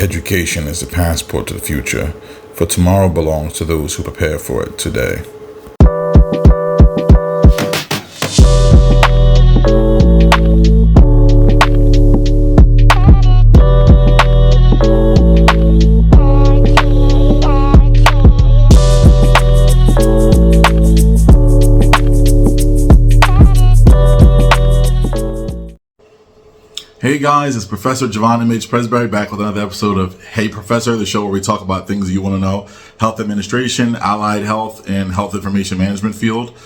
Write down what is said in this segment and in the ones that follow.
Education is the passport to the future, for tomorrow belongs to those who prepare for it today. Hey guys, it's Professor Javon M.H. Presbury back with another episode of Hey Professor, the show where we talk about things that you want to know, health administration, allied health, and health information management field.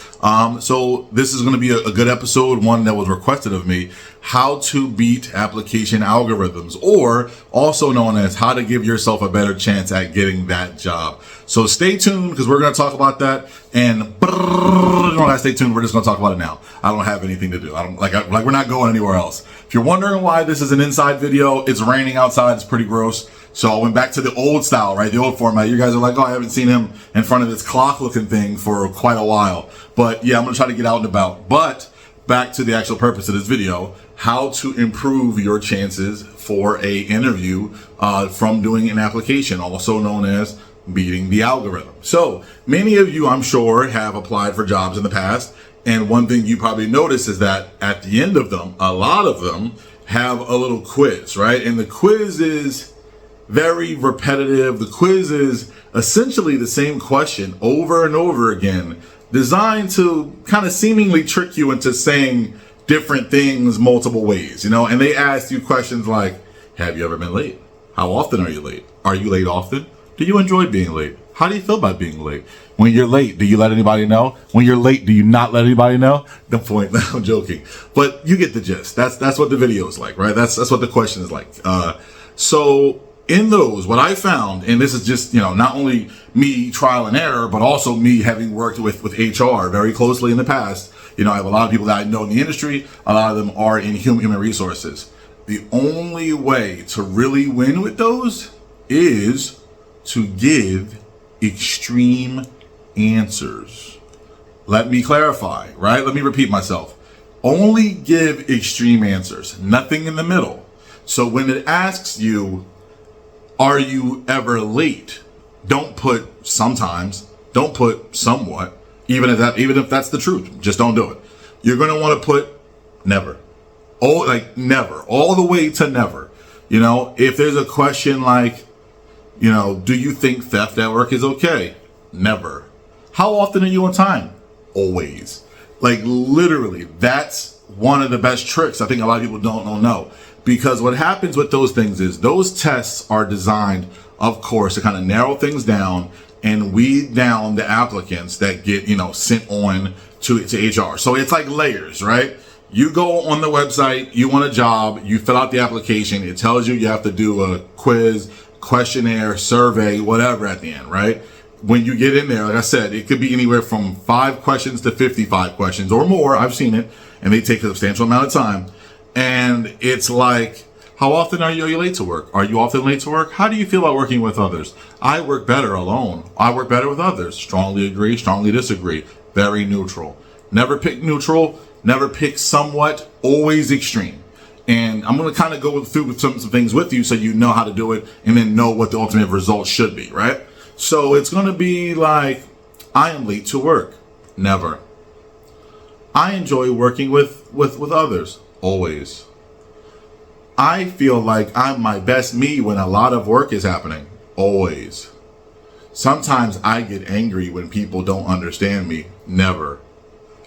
So this is going to be a good episode, one that was requested of me, how to beat application algorithms, or also known as how to give yourself a better chance at getting that job. So stay tuned because we're going to talk about that, and you don't have to stay tuned. We're just going to talk about it now. I don't have anything to do. I don't like we're not going anywhere else. If you're wondering why this is an inside video, it's raining outside. It's pretty gross. So I went back to the old style, right? The old format. You guys are like, oh, I haven't seen him in front of this clock looking thing for quite a while. But yeah, I'm going to try to get out and about. But back to the actual purpose of this video, how to improve your chances for a interview from doing an application, also known as beating the algorithm. So many of you, I'm sure, have applied for jobs in the past. And one thing you probably notice is that at the end of them, a lot of them have a little quiz, right? And the quiz is very repetitive. The quiz is essentially the same question over and over again, designed to kind of seemingly trick you into saying different things multiple ways, you know? And they ask you questions like, have you ever been late? How often are you late? Are you late often? Do you enjoy being late? How do you feel about being late? When you're late, do you let anybody know? When you're late, do you not let anybody know? The point, I'm joking. But you get the gist. That's what the video is like, right? That's what the question is like. So in those, what I found, and this is just, not only me trial and error, but also me having worked with HR very closely in the past. I have a lot of people that I know in the industry. A lot of them are in human resources. The only way to really win with those is to give extreme answers. Let me clarify, right? Let me repeat myself. Only give extreme answers, nothing in the middle. So when it asks you, are you ever late? Don't put sometimes, don't put somewhat, even if that's the truth. Just don't do it. You're going to want to put never. Never, all the way to never. If there's a question like, do you think theft at work is okay? Never. How often are you on time? Always. Literally, that's one of the best tricks I think a lot of people don't know. Because what happens with those things is those tests are designed, of course, to kind of narrow things down and weed down the applicants that get, sent on to HR. So it's like layers, right? You go on the website, you want a job, you fill out the application, it tells you have to do a quiz, questionnaire, survey, whatever at the end, right? When you get in there, like I said, it could be anywhere from 5 questions to 55 questions or more. I've seen it, and they take a substantial amount of time. And it's like, how often are you late to work? Are you often late to work? How do you feel about working with others? I work better alone. I work better with others. Strongly agree, strongly disagree. Very neutral. Never pick neutral, never pick somewhat, always extreme. And I'm going to kind of go through some things with you so you know how to do it and then know what the ultimate result should be, right? So it's going to be like, I am late to work. Never. I enjoy working with others. Always. I feel like I'm my best me when a lot of work is happening. Always. Sometimes I get angry when people don't understand me. Never.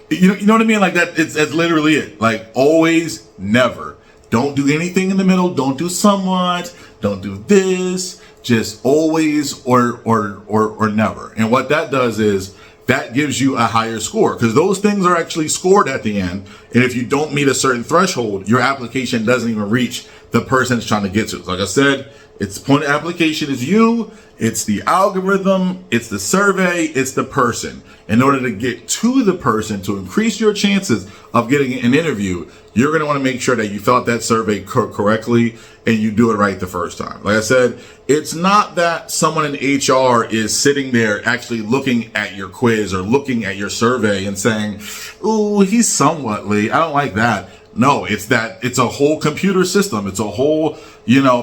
You know what I mean? Like that, it's literally it. Like always, never. Don't do anything in the middle. Don't do somewhat. Don't do this. Just always or never. And what that does is that gives you a higher score because those things are actually scored at the end. And if you don't meet a certain threshold, your application doesn't even reach the person it's trying to get to. Like I said, it's the point of application is you, it's the algorithm, it's the survey, it's the person. In order to get to the person, to increase your chances of getting an interview, you're going to want to make sure that you fill out that survey correctly and you do it right the first time. Like I said, it's not that someone in HR is sitting there actually looking at your quiz or looking at your survey and saying, ooh, he's somewhat late. I don't like that. No, it's a whole computer system. It's a whole,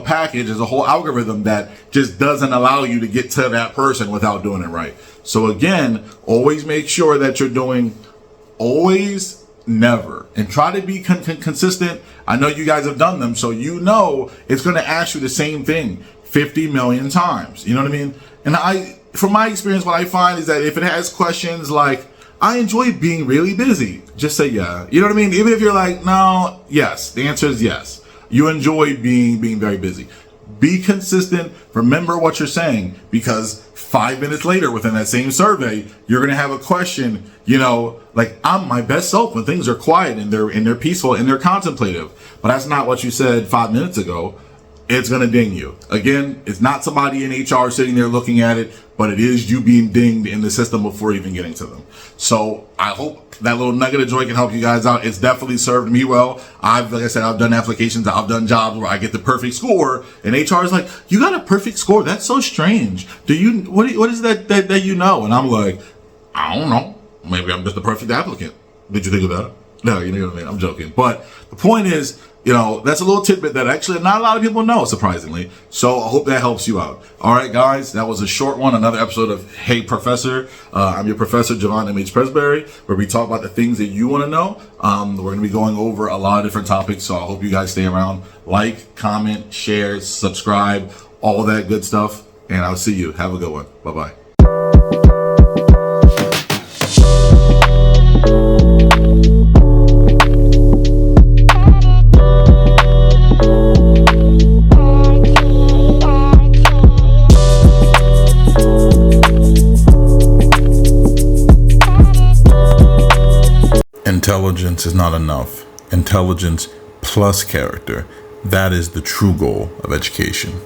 package. It's a whole algorithm that just doesn't allow you to get to that person without doing it right. So again, always make sure that you're doing always, never, and try to be consistent. I know you guys have done them, so it's going to ask you the same thing 50 million times. You know what I mean? And from my experience, what I find is that if it has questions like, I enjoy being really busy, just say yeah. You know what I mean? Even if you're like, no, yes, the answer is yes. You enjoy being very busy. Be consistent. Remember what you're saying, because 5 minutes later within that same survey, you're going to have a question, like, I'm my best self when things are quiet and they're peaceful and they're contemplative. But that's not what you said 5 minutes ago. It's going to ding you. Again, it's not somebody in HR sitting there looking at it, but it is you being dinged in the system before even getting to them. So I hope that little nugget of joy can help you guys out. It's definitely served me well. Like I said, I've done applications, I've done jobs where I get the perfect score, and HR is like, you got a perfect score? That's so strange. What is that And I'm like, I don't know. Maybe I'm just the perfect applicant. Did you think about it? No, you know what I mean? I'm joking. But the point is, that's a little tidbit that actually not a lot of people know, surprisingly. So I hope that helps you out. All right, guys, that was a short one. Another episode of Hey Professor. I'm your professor, Javon M.H. Presbury, where we talk about the things that you want to know. We're going to be going over a lot of different topics, so I hope you guys stay around. Like, comment, share, subscribe, all that good stuff. And I'll see you. Have a good one. Bye-bye. Intelligence is not enough. Intelligence plus character. That is the true goal of education.